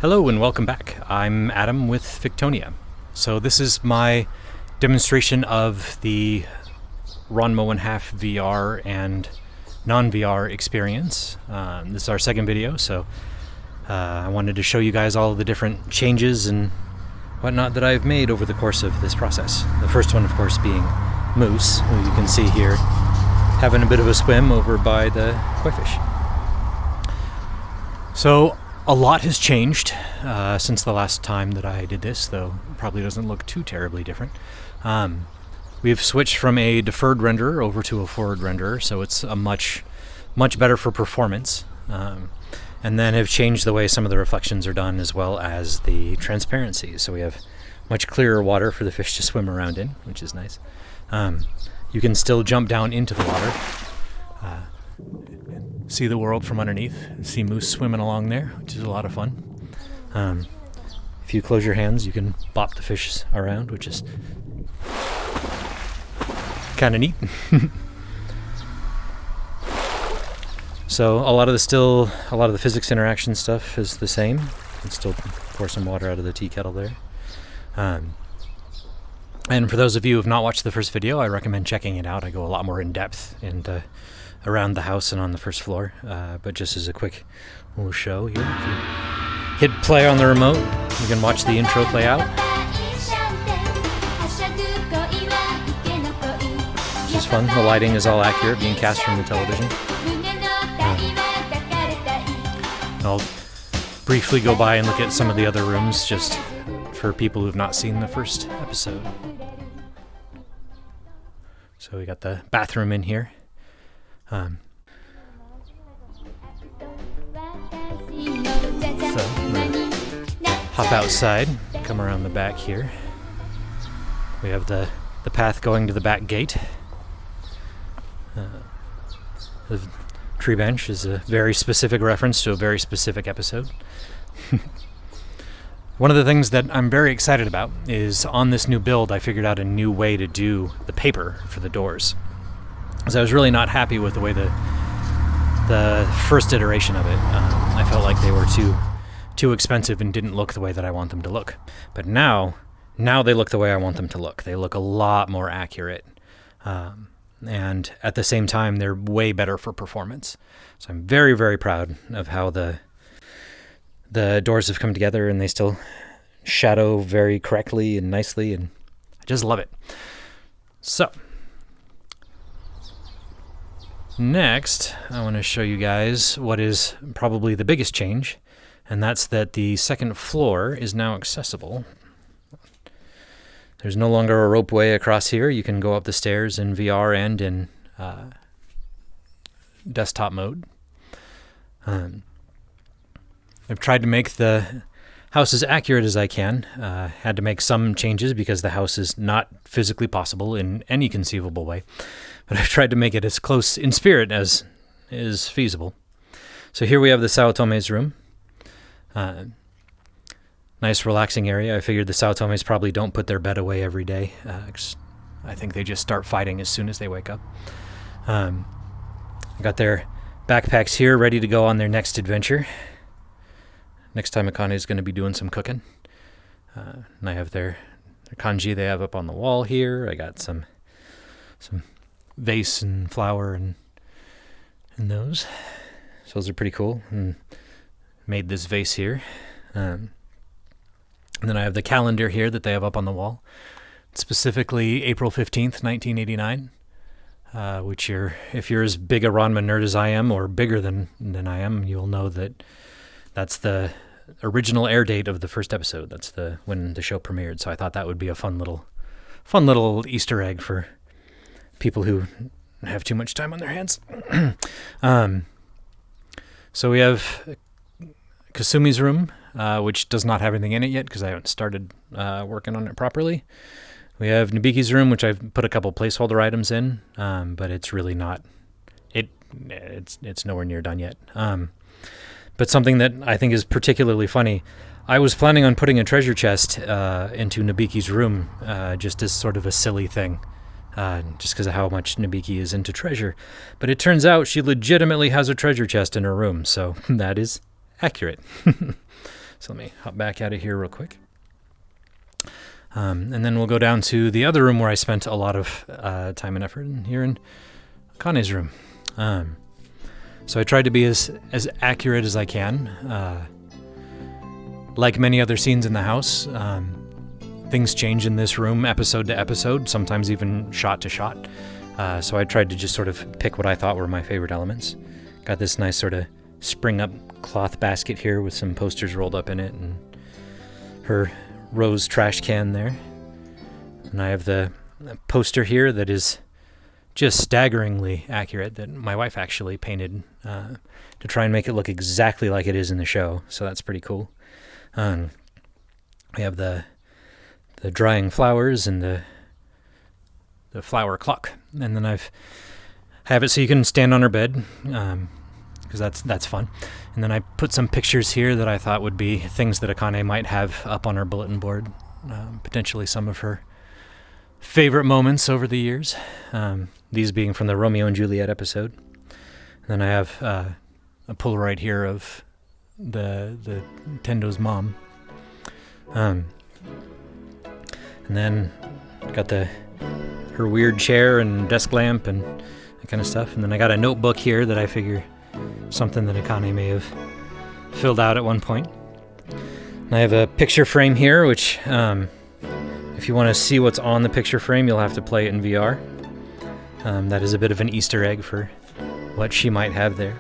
Hello and welcome back. I'm Adam with Victonia. So this is my demonstration of the Ranma 1/2 VR and non-VR experience. This is our second video, so I wanted to show you guys all the different changes and whatnot that I've made over the course of this process. The first one, of course, being Moose, who you can see here having a bit of a swim over by the koi fish. So a lot has changed since the last time that I did this, though it probably doesn't look too terribly different. We've switched from a deferred renderer over to a forward renderer, so it's a much better for performance. And then have changed the way some of the reflections are done, as well as the transparency. So we have much clearer water for the fish to swim around in, which is nice. You can still jump down into the water, see the world from underneath, see Moose swimming along there, which is a lot of fun. If you close your hands, you can bop the fish around, which is kind of neat. So a lot of the physics interaction stuff is the same. You can still pour some water out of the tea kettle there. And for those of you who have not watched the first video, I recommend checking it out. I go a lot more in depth and around the house and on the first floor. But just as a quick little show here, if you hit play on the remote, you can watch the intro play out. Which is fun. The lighting is all accurate, being cast from the television. I'll briefly go by and look at some of the other rooms, just for people who have not seen the first episode. So we got the bathroom in here. So hop outside, come around the back here. We have the path going to the back gate. The tree bench is a very specific reference to a very specific episode. One of the things that I'm very excited about is on this new build, I figured out a new way to do the paper for the doors. So I was really not happy with the way the first iteration of it. I felt like they were too expensive and didn't look the way that I want them to look. But now they look the way I want them to look. They look a lot more accurate. And at the same time, they're way better for performance. So I'm very, very proud of how the doors have come together, and they still shadow very correctly and nicely, and I just love it. So next, I want to show you guys what is probably the biggest change, and that's that the second floor is now accessible. There's no longer a ropeway across here. You can go up the stairs in VR and in desktop mode. I've tried to make the house as accurate as I can. Had to make some changes because the house is not physically possible in any conceivable way. But I've tried to make it as close in spirit as is feasible. So here we have the Saotome's room. Nice relaxing area. I figured the Saotomes probably don't put their bed away every day. I think they just start fighting as soon as they wake up. Got their backpacks here ready to go on their next adventure. Next time Akane is going to be doing some cooking. And I have their kanji they have up on the wall here. I got some vase and flower and those. So those are pretty cool. And made this vase here. And then I have the calendar here that they have up on the wall. Specifically April 15th, 1989. Which if you're as big a Ranma nerd as I am, or bigger than I am, you'll know that that's the original air date of the first episode. That's when the show premiered. So I thought that would be a fun little Easter egg for people who have too much time on their hands. So we have Kasumi's room, which does not have anything in it yet because I haven't started working on it properly. We have Nabiki's room, which I've put a couple placeholder items in, but it's really not. It's nowhere near done yet. But something that I think is particularly funny, I was planning on putting a treasure chest into Nabiki's room, just as sort of a silly thing, just because of how much Nabiki is into treasure. But it turns out she legitimately has a treasure chest in her room, so that is accurate. So let me hop back out of here real quick. And then we'll go down to the other room where I spent a lot of time and effort, here in Connies Room. So I tried to be as accurate as I can. Like many other scenes in the house, things change in this room episode to episode, sometimes even shot to shot. So I tried to just sort of pick what I thought were my favorite elements. Got this nice sort of spring-up cloth basket here with some posters rolled up in it, and her rose trash can there. And I have the poster here that is just staggeringly accurate, that my wife actually painted to try and make it look exactly like it is in the show, so that's pretty cool. We have the drying flowers and the flower clock, and then I have it so you can stand on her bed, because that's fun. And then I put some pictures here that I thought would be things that Akane might have up on her bulletin board, potentially some of her favorite moments over the years, these being from the Romeo and Juliet episode. And then I have a Polaroid here of the Tendo's mom. And then got her weird chair and desk lamp and that kind of stuff. And then I got a notebook here that I figure something that Akane may have filled out at one point. And I have a picture frame here, which if you want to see what's on the picture frame, you'll have to play it in VR. That is a bit of an Easter egg for what she might have there.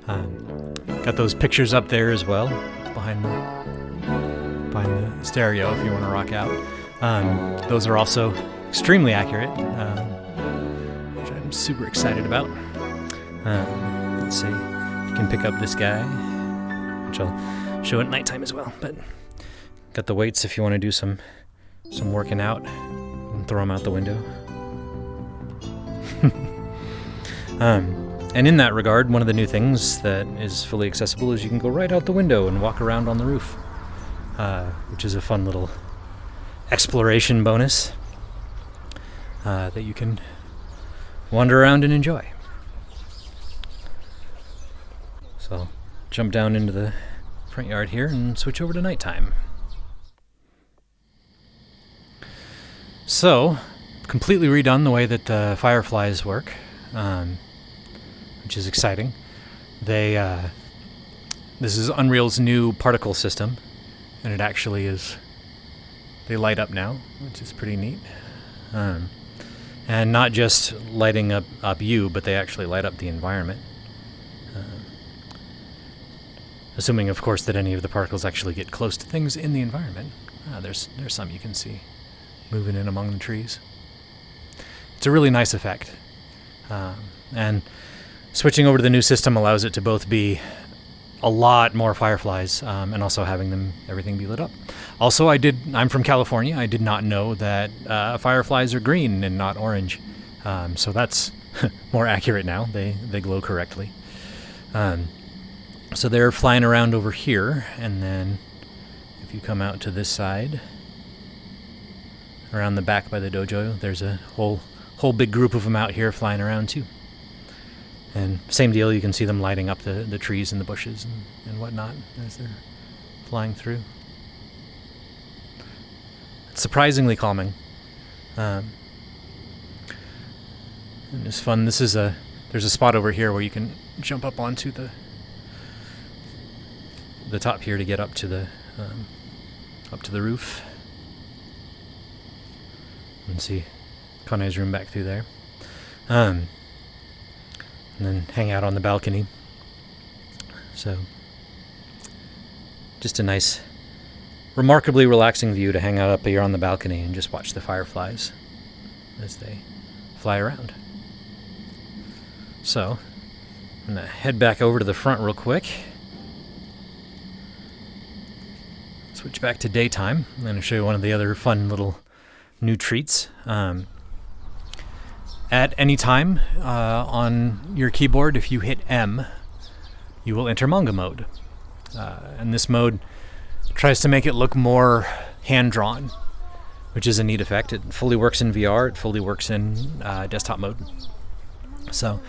Got those pictures up there as well, behind the stereo if you want to rock out. Those are also extremely accurate, which I'm super excited about. Let's see, you can pick up this guy, which I'll show at nighttime as well. But got the weights if you want to do some working out and throw them out the window. And in that regard, one of the new things that is fully accessible is you can go right out the window and walk around on the roof, which is a fun little exploration bonus that you can wander around and enjoy. So I'll jump down into the front yard here and switch over to nighttime. So, completely redone the way that the Fireflies work, which is exciting. This is Unreal's new particle system, and it actually is. They light up now, which is pretty neat. And not just lighting up you, but they actually light up the environment. Assuming, of course, that any of the particles actually get close to things in the environment. There's some you can see moving in among the trees. It's a really nice effect. And switching over to the new system allows it to both be a lot more Fireflies, and also having everything be lit up. Also, I'm from California. I did not know that Fireflies are green and not orange. So that's more accurate now. They glow correctly. So they're flying around over here, and then if you come out to this side, around the back by the dojo, there's a whole big group of them out here flying around too. And same deal, you can see them lighting up the trees and the bushes and whatnot as they're flying through. It's surprisingly calming. And it's fun. There's a spot over here where you can jump up onto the top here to get up to the roof. And see Connies Room back through there. And then hang out on the balcony. So, just a nice, remarkably relaxing view to hang out up here on the balcony and just watch the Fireflies as they fly around. So, I'm going to head back over to the front real quick. Switch back to daytime. I'm going to show you one of the other fun little new treats. At any time on your keyboard, if you hit M, you will enter manga mode. And this mode tries to make it look more hand-drawn, which is a neat effect. It fully works in VR. It fully works in desktop mode. So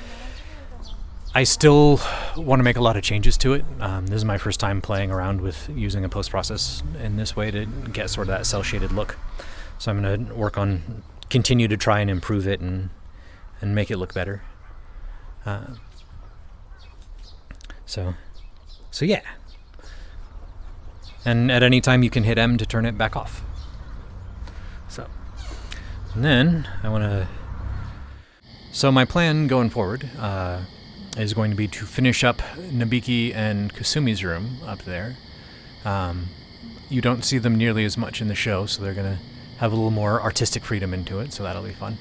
I still want to make a lot of changes to it. This is my first time playing around with using a post-process in this way to get sort of that cel-shaded look. So I'm going to continue to try and improve it and make it look better. So yeah. And at any time you can hit M to turn it back off. And then I want to... So my plan going forward is going to be to finish up Nabiki and Kasumi's room up there. You don't see them nearly as much in the show, so they're going to have a little more artistic freedom into it, so that'll be fun.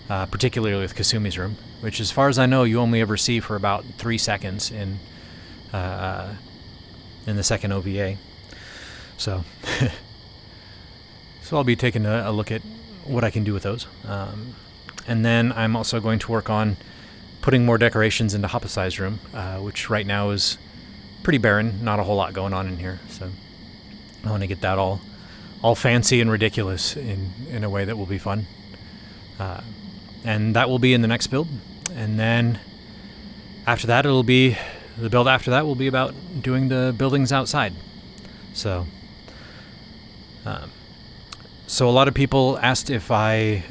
Particularly with Kasumi's room, which as far as I know you only ever see for about 3 seconds in the second OVA. So, so I'll be taking a look at what I can do with those. And then I'm also going to work on putting more decorations into Hapasai's room, which right now is pretty barren, not a whole lot going on in here. So I want to get that all fancy and ridiculous in a way that will be fun. And that will be in the next build. And then after that, the build after that will be about doing the buildings outside. So a lot of people asked if I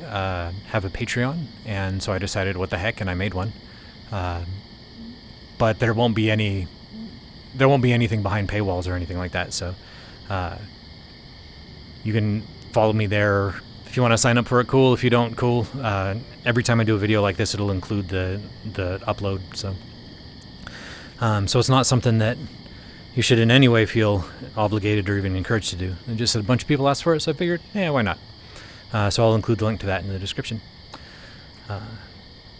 have a Patreon, and so I decided what the heck, and I made one. But there won't be anything behind paywalls or anything like that. So you can follow me there if you want to sign up for it. Cool. If you don't, cool. Every time I do a video like this, it'll include the upload. So it's not something that you should in any way feel obligated or even encouraged to do. And just a bunch of people asked for it, so I figured, why not? So I'll include the link to that in the description.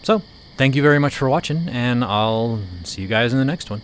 So, thank you very much for watching, and I'll see you guys in the next one.